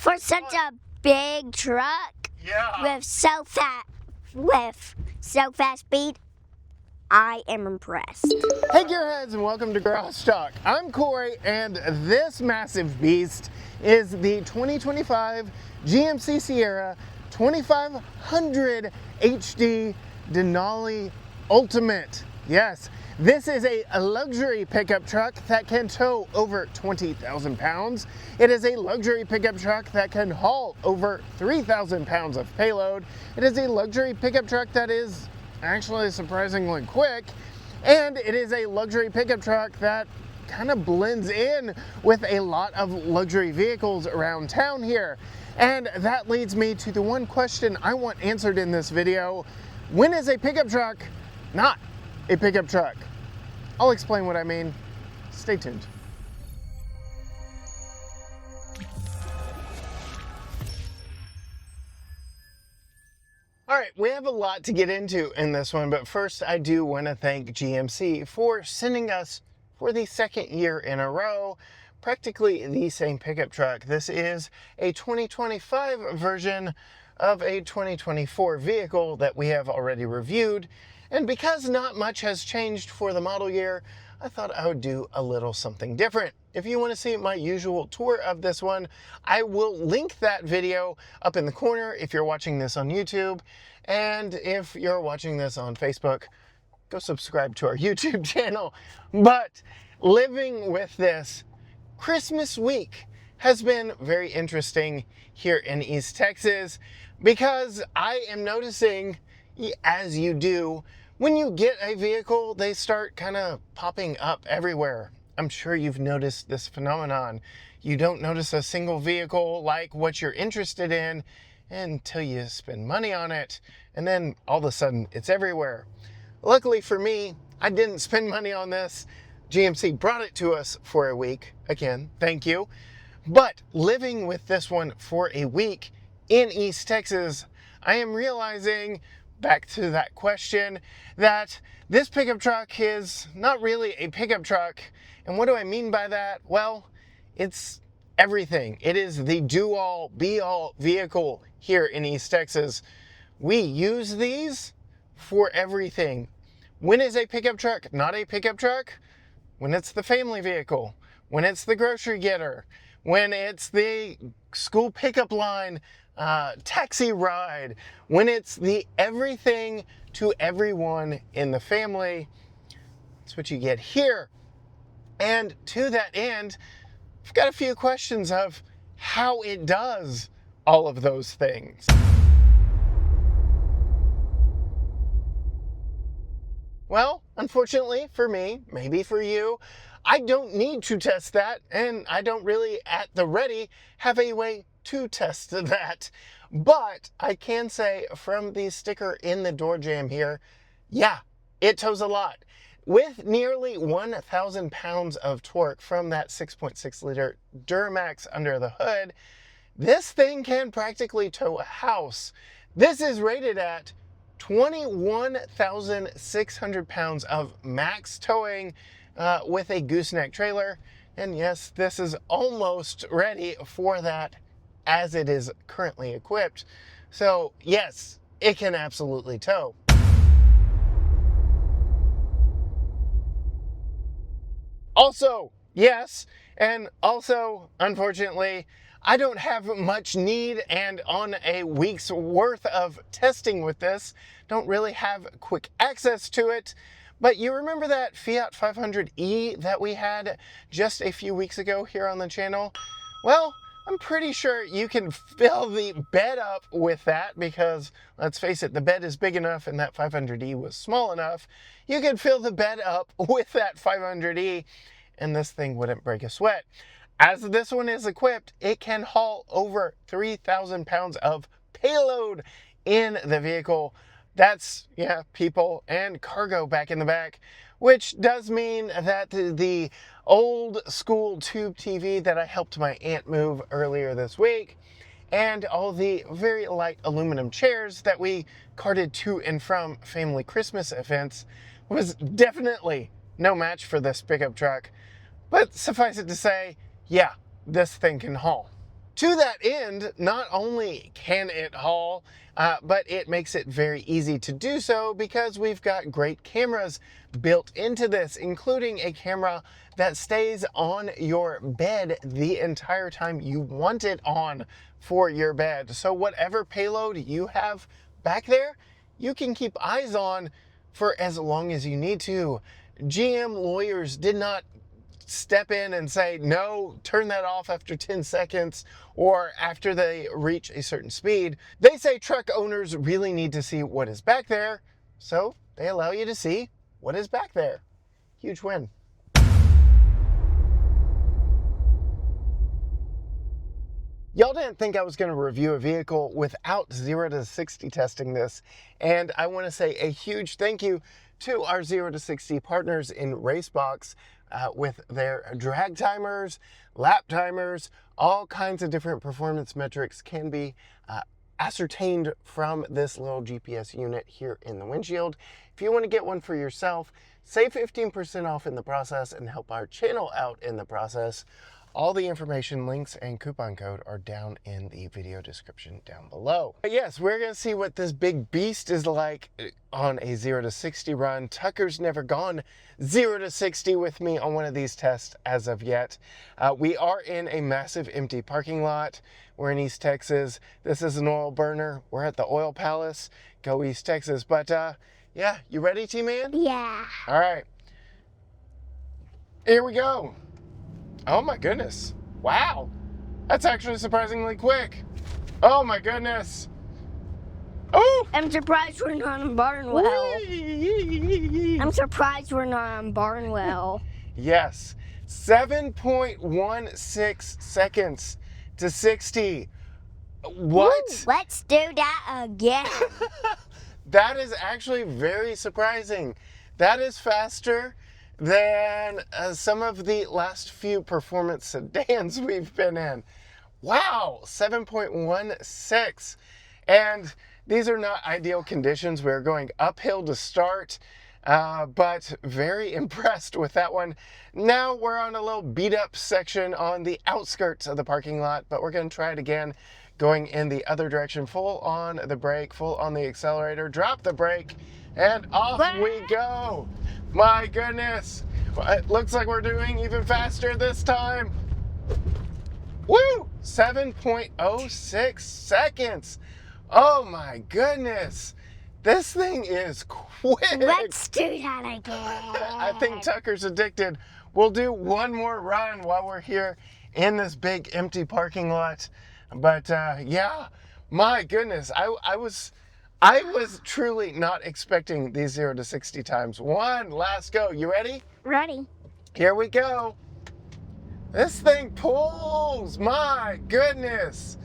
For such a big truck with so fast speed, I am impressed. Hey gearheads, and welcome to Garage Talk. I'm Corey, and this massive beast is the 2025 GMC Sierra 2500 HD Denali Ultimate. Yes, this is a luxury pickup truck that can tow over 20,000 pounds. It is a luxury pickup truck that can haul over 3,000 pounds of payload. It is a luxury pickup truck that is actually surprisingly quick. And it is a luxury pickup truck that kind of blends in with a lot of luxury vehicles around town here. And that leads me to the one question I want answered in this video. When is a pickup truck not a pickup truck? I'll explain what I mean. Stay tuned. All right, we have a lot to get into in this one, but first I do want to thank GMC for sending us, for the second year in a row, practically the same pickup truck. This is a 2025 version of a 2024 vehicle that we have already reviewed. And because not much has changed for the model year, I thought I would do a little something different. If you want to see my usual tour of this one, I will link that video up in the corner if you're watching this on YouTube. And if you're watching this on Facebook, go subscribe to our YouTube channel. But living with this Christmas week has been very interesting here in East Texas, because I am noticing, as you do, when you get a vehicle, they start kind of popping up everywhere. I'm sure you've noticed this phenomenon. You don't notice a single vehicle like what you're interested in until you spend money on it, and then all of a sudden it's everywhere. Luckily for me, I didn't spend money on this. GMC brought it to us for a week. Again, thank you. But living with this one for a week in East Texas, I am realizing, back to that question, that this pickup truck is not really a pickup truck. And what do I mean by that? Well, it's everything. It is the do-all, be-all vehicle here in East Texas. We use these for everything. When is a pickup truck not a pickup truck? When it's the family vehicle, when it's the grocery getter, when it's the school pickup line, taxi ride, when it's the everything to everyone in the family. That's what you get here. And to that end, I've got a few questions of how it does all of those things. Well, unfortunately for me, maybe for you, I don't need to test that, and I don't really at the ready have a way to test that. But I can say from the sticker in the door jamb here, yeah, it tows a lot. With nearly 1,000 pounds of torque from that 6.6 liter Duramax under the hood, this thing can practically tow a house. This is rated at 21,600 pounds of max towing with a gooseneck trailer. And yes, this is almost ready for that as it is currently equipped. So yes, it can absolutely tow. Also, yes, and also, unfortunately, I don't have much need, and on a week's worth of testing with this, don't really have quick access to it. But you remember that Fiat 500e that we had just a few weeks ago here on the channel? Well, I'm pretty sure you can fill the bed up with that, because let's face it, the bed is big enough and that 500e was small enough. You could fill the bed up with that 500e and this thing wouldn't break a sweat. As this one is equipped, it can haul over 3,000 pounds of payload in the vehicle. That's, yeah, people and cargo back in the back, which does mean that the old school tube TV that I helped my aunt move earlier this week, and all the very light aluminum chairs that we carted to and from family Christmas events was definitely no match for this pickup truck. But suffice it to say, yeah, this thing can haul. To that end, not only can it haul, but it makes it very easy to do so because we've got great cameras built into this, including a camera that stays on your bed the entire time you want it on for your bed. So whatever payload you have back there, you can keep eyes on for as long as you need to. GM lawyers did not step in and say, no, turn that off after 10 seconds or after they reach a certain speed. They say truck owners really need to see what is back there, so they allow you to see what is back there. Huge win. Y'all didn't think I was going to review a vehicle without 0 to 60 testing this, and I want to say a huge thank you to our 0 to 60 partners in Racebox with their drag timers, lap timers, all kinds of different performance metrics can be ascertained from this little GPS unit here in the windshield. If you want to get one for yourself, save 15% off in the process and help our channel out in the process. All the information, links, and coupon code are down in the video description down below. But yes, we're going to see what this big beast is like on a 0 to 60 run. Tucker's never gone 0 to 60 with me on one of these tests as of yet. We are in a massive empty parking lot. We're in East Texas. This is an oil burner. We're at the Oil Palace. Go East Texas. But yeah, you ready, T-Man? Yeah. All right. Here we go. Oh my goodness. Wow. That's actually surprisingly quick. Oh my goodness. Oh! I'm surprised we're not on Barnwell. I'm surprised we're not on Barnwell. Yes. 7.16 seconds to 60. What? Woo, let's do that again. That is actually very surprising. That is faster than some of the last few performance sedans we've been in. Wow, 7.16. And these are not ideal conditions. We're going uphill to start, but very impressed with that one. Now we're on a little beat up section on the outskirts of the parking lot, but we're going to try it again, going in the other direction. Full on the brake, full on the accelerator, drop the brake, and off we go. My goodness, it looks like we're doing even faster this time. Woo! 7.06 seconds. Oh my goodness. This thing is quick. Let's do that again. I think Tucker's addicted. We'll do one more run while we're here in this big empty parking lot. But yeah, my goodness, I was truly not expecting these 0 to 60 times. One last go. You ready? Ready. Here we go. This thing pulls. My goodness.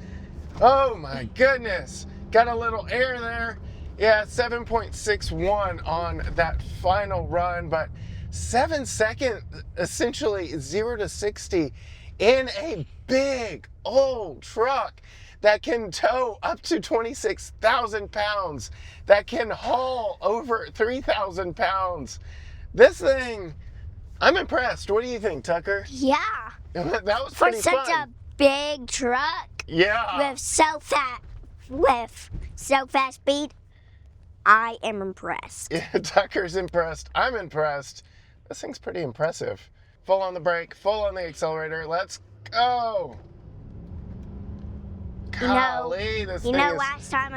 Oh my goodness. Got a little air there. Yeah, 7.61 on that final run, but 7 seconds, essentially 0 to 60 in a big old truck that can tow up to 26,000 pounds, that can haul over 3,000 pounds. This thing, I'm impressed. What do you think, Tucker? Yeah. That was For pretty such fun. a big truck. Yeah. With so fast speed, I am impressed. Yeah, Tucker's impressed. I'm impressed. This thing's pretty impressive. Full on the brake, full on the accelerator. Let's go. Golly, this thing is... last time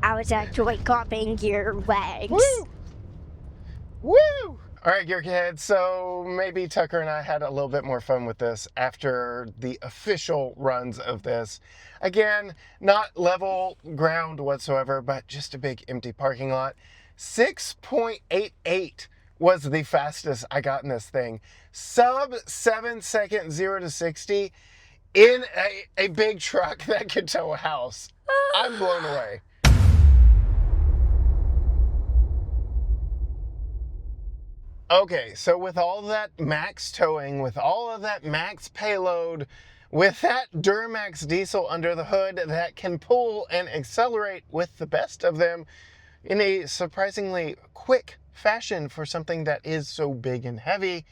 I was actually copying your legs. Woo! Woo! All right, Gearheads, so maybe Tucker and I had a little bit more fun with this after the official runs of this. Again, not level ground whatsoever, but just a big empty parking lot. 6.88 was the fastest I got in this thing. Sub 7 second 0 to 60 in a big truck that could tow a house. I'm blown away. Okay, so with all that max towing, with all of that max payload, with that Duramax diesel under the hood that can pull and accelerate with the best of them in a surprisingly quick fashion for something that is so big and heavy,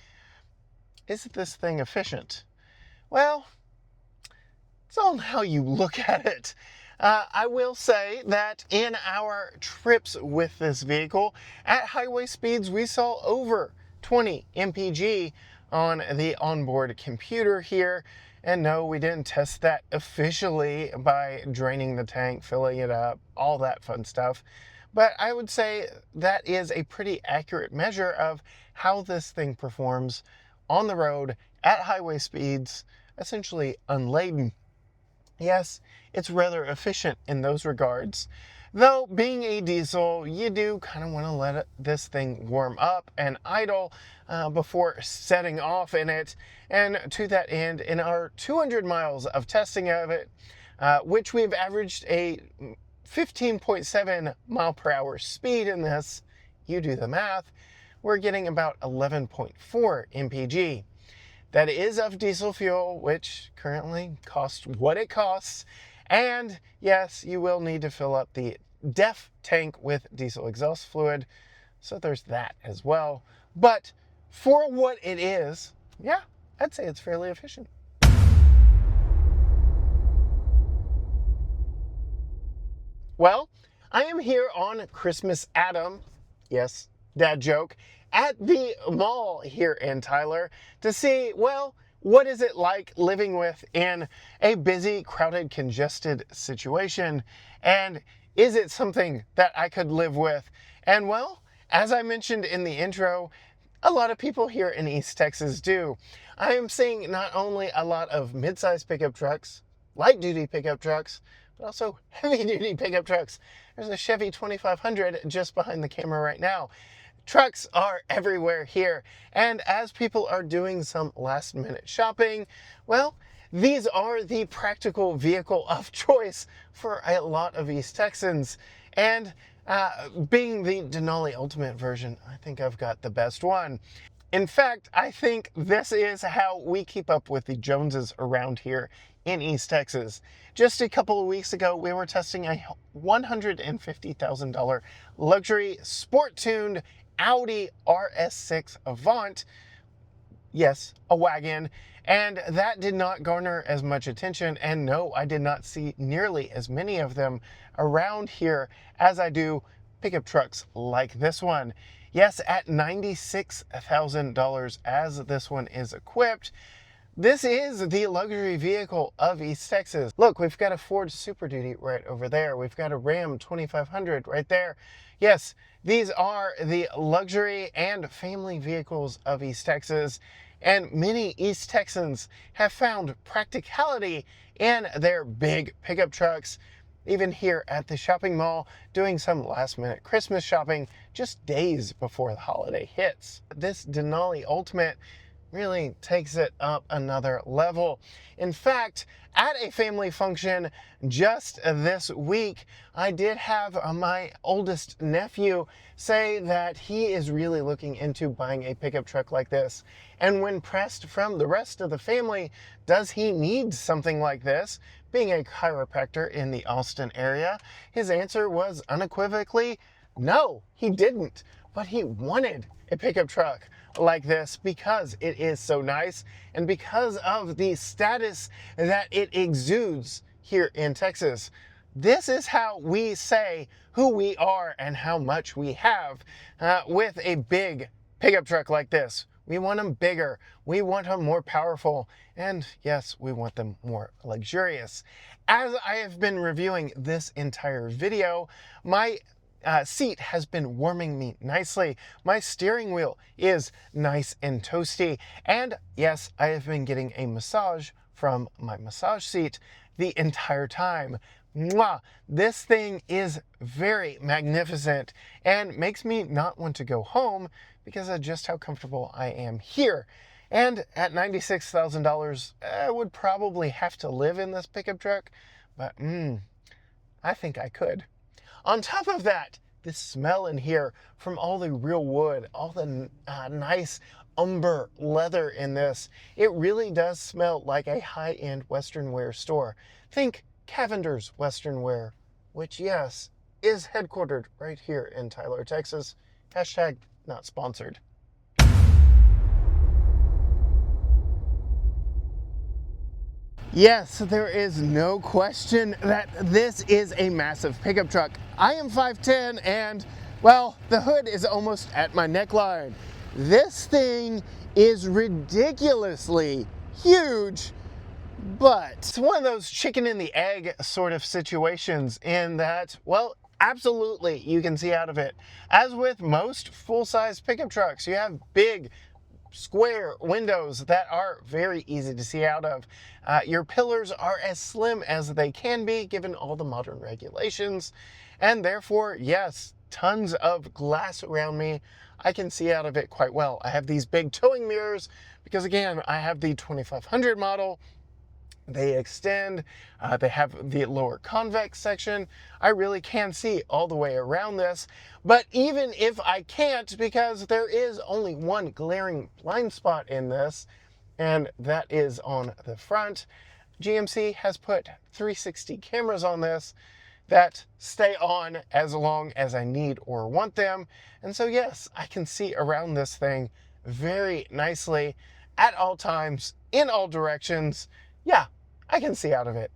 is this thing efficient? Well, It's all how you look at it. I will say that in our trips with this vehicle, at highway speeds, we saw over 20 mpg on the onboard computer here. And no, we didn't test that officially by draining the tank, filling it up, all that fun stuff. But I would say that is a pretty accurate measure of how this thing performs on the road at highway speeds, essentially unladen. Yes, it's rather efficient in those regards. Though, being a diesel, you do kind of want to let this thing warm up and idle before setting off in it. And to that end, in our 200 miles of testing of it, which we've averaged a 15.7 mile per hour speed in this, you do the math, we're getting about 11.4 mpg. That is of diesel fuel, which currently costs what it costs. And yes, you will need to fill up the DEF tank with diesel exhaust fluid. So there's that as well. But for what it is, yeah, I'd say it's fairly efficient. Well, I am here on Christmas Adam, yes, dad joke, at the mall here in Tyler to see, well, what is it like living with in a busy, crowded, congested situation? And is it something that I could live with? And well, as I mentioned in the intro, a lot of people here in East Texas do. I am seeing not only a lot of mid-size pickup trucks, light-duty pickup trucks, but also heavy-duty pickup trucks. There's a Chevy 2500 just behind the camera right now. Trucks are everywhere here, and as people are doing some last-minute shopping, well, these are the practical vehicle of choice for a lot of East Texans. And being the Denali Ultimate version, I think I've got the best one. In fact, I think this is how we keep up with the Joneses around here in East Texas. Just a couple of weeks ago, we were testing a $150,000 luxury sport-tuned Audi RS6 Avant. Yes, a wagon. And that did not garner as much attention. And no, I did not see nearly as many of them around here as I do pickup trucks like this one. Yes, at $96,000 as this one is equipped. This is the luxury vehicle of East Texas. Look, we've got a Ford Super Duty right over there. We've got a Ram 2500 right there. Yes, these are the luxury and family vehicles of East Texas. And many East Texans have found practicality in their big pickup trucks. Even here at the shopping mall, doing some last-minute Christmas shopping just days before the holiday hits. This Denali Ultimate really takes it up another level. In fact, at a family function just this week, I did have my oldest nephew say that he is really looking into buying a pickup truck like this. And when pressed from the rest of the family, does he need something like this? Being a chiropractor in the Austin area, his answer was unequivocally, no, he didn't. But he wanted a pickup truck like this because it is so nice and because of the status that it exudes here in Texas. This is how we say who we are and how much we have with a big pickup truck like this. We want them bigger, we want them more powerful, and yes, we want them more luxurious. As I have been reviewing this entire video, my seat has been warming me nicely. My steering wheel is nice and toasty. And yes, I have been getting a massage from my massage seat the entire time. Mwah! This thing is very magnificent and makes me not want to go home because of just how comfortable I am here. And at $96,000, I would probably have to live in this pickup truck, but I think I could. On top of that, this smell in here from all the real wood, all the nice umber leather in this, it really does smell like a high-end Western wear store. Think Cavender's Western Wear, which, yes, is headquartered right here in Tyler, Texas. Hashtag not sponsored. Yes, there is no question that this is a massive pickup truck. I am 5'10" and, well, the hood is almost at my neckline. This thing is ridiculously huge, but it's one of those chicken and the egg sort of situations in that, well, absolutely you can see out of it. As with most full-size pickup trucks, you have big square windows that are very easy to see out of. Your pillars are as slim as they can be given all the modern regulations, and therefore, yes, tons of glass around me. I can see out of it quite well. I have these big towing mirrors because, again, I have the 2500 model. They extend, they have the lower convex section. I really can see all the way around this, but even if I can't, because there is only one glaring blind spot in this, and that is on the front, GMC has put 360 cameras on this that stay on as long as I need or want them. And so yes, I can see around this thing very nicely at all times, in all directions. Yeah, I can see out of it.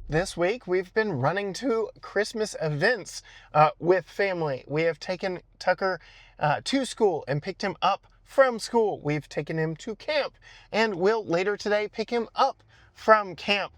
This week, we've been running to Christmas events with family. We have taken Tucker to school and picked him up from school. We've taken him to camp and will later today pick him up from camp.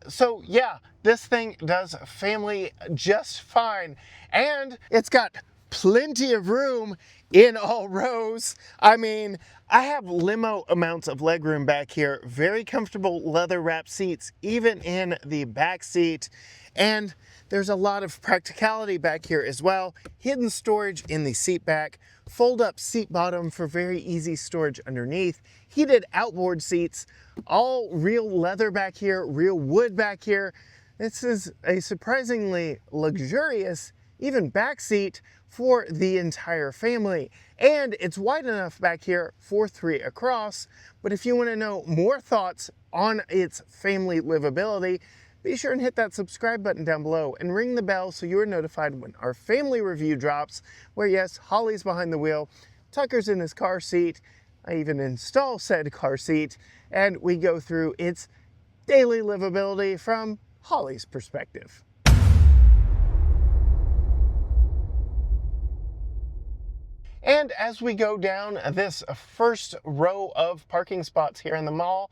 So yeah, this thing does family just fine. And it's got plenty of room in all rows. I mean, I have limo amounts of legroom back here, very comfortable leather wrap seats, even in the back seat. And there's a lot of practicality back here as well. Hidden storage in the seat back, fold up seat bottom for very easy storage underneath, heated outboard seats, all real leather back here, real wood back here. This is a surprisingly luxurious, even back seat for the entire family. And it's wide enough back here for 3 across. But if you want to know more thoughts on its family livability, be sure and hit that subscribe button down below and ring the bell so you are notified when our family review drops, where yes, Holly's behind the wheel, Tucker's in his car seat, I even install said car seat, and we go through its daily livability from Holly's perspective. And as we go down this first row of parking spots here in the mall,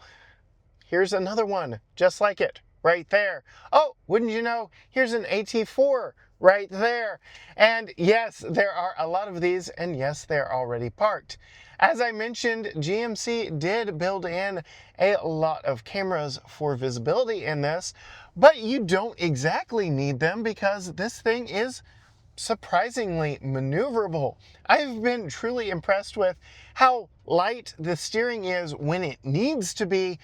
here's another one just like it right there. Oh, wouldn't you know, here's an AT4 right there. And yes, there are a lot of these, and yes, they're already parked. As I mentioned, GMC did build in a lot of cameras for visibility in this, but you don't exactly need them because this thing is surprisingly maneuverable. I've been truly impressed with how light the steering is when it needs to be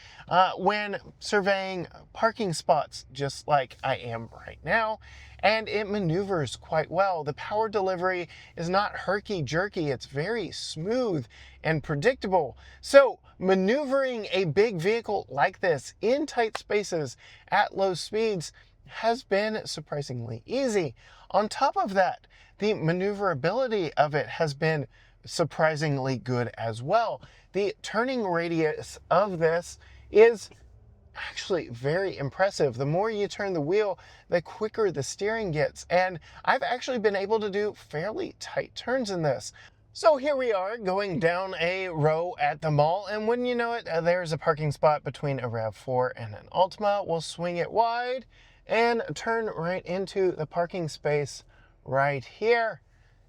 when surveying parking spots, just like I am right now. And it maneuvers quite well. The power delivery is not herky-jerky. It's very smooth and predictable. So maneuvering a big vehicle like this in tight spaces at low speeds has been surprisingly easy. On top of that, the maneuverability of it has been surprisingly good as well. The turning radius of this is actually very impressive. The more you turn the wheel, the quicker the steering gets. And I've actually been able to do fairly tight turns in this. So here we are going down a row at the mall, and wouldn't you know it, there's a parking spot between a RAV4 and an Altima. We'll swing it wide and turn right into the parking space right here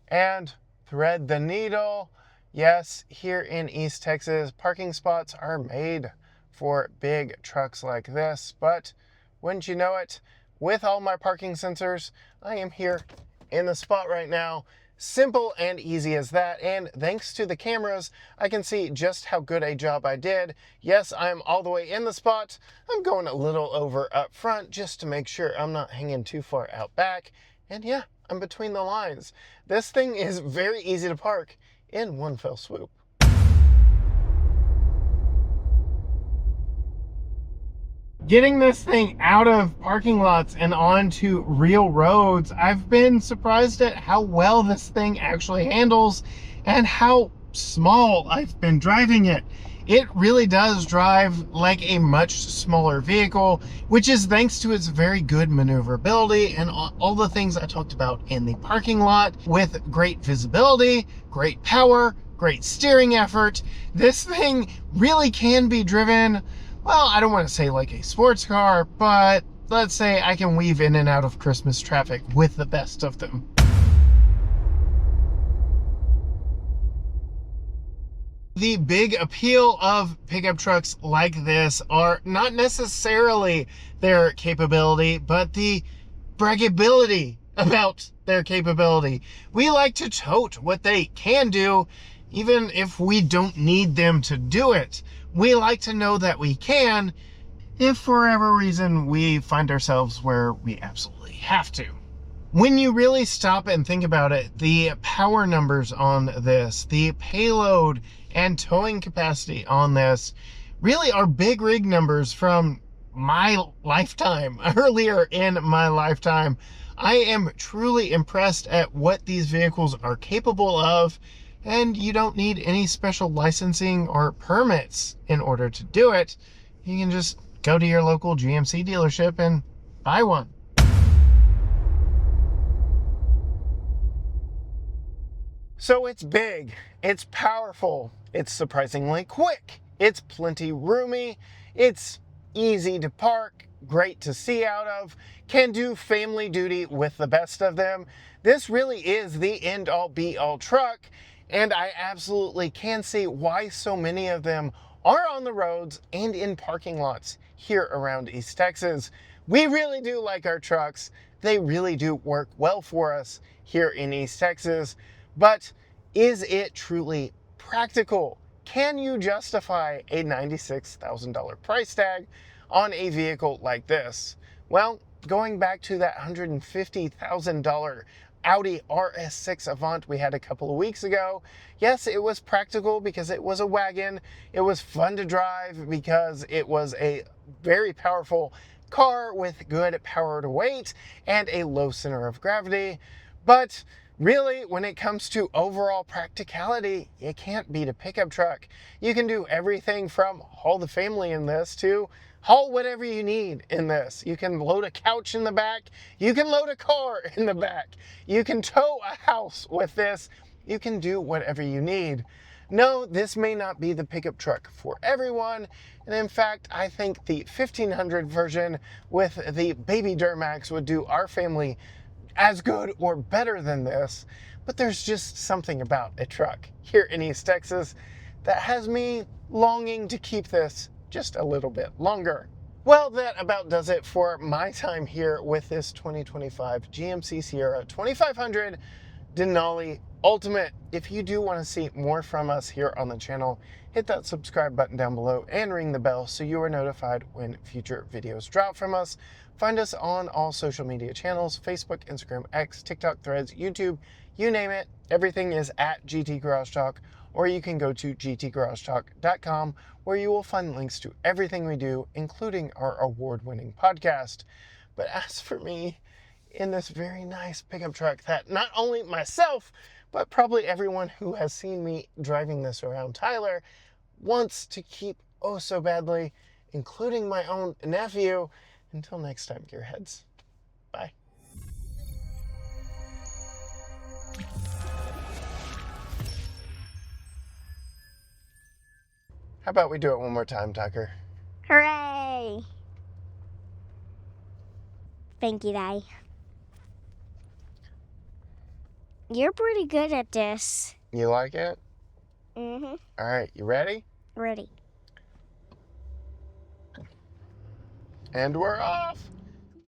and thread the needle. Yes, here in East Texas, parking spots are made for big trucks like this, but wouldn't you know it, with all my parking sensors, I am here in the spot right now. Simple and easy as that, and thanks to the cameras, I can see just how good a job I did. Yes, I'm all the way in the spot. I'm going a little over up front just to make sure I'm not hanging too far out back. And yeah, I'm between the lines. This thing is very easy to park in one fell swoop. Getting this thing out of parking lots and onto real roads, I've been surprised at how well this thing actually handles and how small. I've been driving it. It really does drive like a much smaller vehicle, which is thanks to its very good maneuverability and all the things I talked about in the parking lot, with great visibility, great power, great steering effort. This thing really can be driven, well, I don't want to say like a sports car, but let's say I can weave in and out of Christmas traffic with the best of them. The big appeal of pickup trucks like this are not necessarily their capability, but the braggability about their capability. We like to tote what they can do, even if we don't need them to do it. We like to know that we can, if for whatever reason we find ourselves where we absolutely have to. When you really stop and think about it, the power numbers on this, the payload and towing capacity on this really are big rig numbers from my lifetime, earlier in my lifetime. I am truly impressed at what these vehicles are capable of, and you don't need any special licensing or permits in order to do it. You can just go to your local GMC dealership and buy one. So it's big, it's powerful, it's surprisingly quick, it's plenty roomy, it's easy to park, great to see out of, can do family duty with the best of them. This really is the end-all be-all truck, and I absolutely can see why so many of them are on the roads and in parking lots here around East Texas. We really do like our trucks. They really do work well for us here in East Texas. But is it truly practical? Can you justify a $96,000 price tag on a vehicle like this? Well, going back to that $150,000 Audi RS6 Avant we had a couple of weeks ago, yes, it was practical because it was a wagon. It was fun to drive because it was a very powerful car with good power to weight and a low center of gravity. But really, when it comes to overall practicality, you can't beat a pickup truck. You can do everything from haul the family in this to haul whatever you need in this. You can load a couch in the back. You can load a car in the back. You can tow a house with this. You can do whatever you need. No, this may not be the pickup truck for everyone. And in fact, I think the 1500 version with the baby Duramax would do our family as good or better than this. But there's just something about a truck here in East Texas that has me longing to keep this just a little bit longer. Well, that about does it for my time here with this 2025 GMC Sierra 2500 Denali Ultimate. If you do want to see more from us here on the channel, hit that subscribe button down below and ring the bell so you are notified when future videos drop from us. Find us on all social media channels: Facebook, Instagram, X, TikTok, Threads, YouTube, you name it. Everything is at GT Garage Talk, or you can go to gtgaragetalk.com, where you will find links to everything we do, including our award-winning podcast. But as for me, in this very nice pickup truck that not only myself, but probably everyone who has seen me driving this around Tyler wants to keep oh so badly, including my own nephew. Until next time, gearheads. Bye. How about we do it one more time, Tucker? Hooray! Thank you, Daddy. You're pretty good at this. You like it? Mm-hmm. All right, you ready? Ready. And we're off.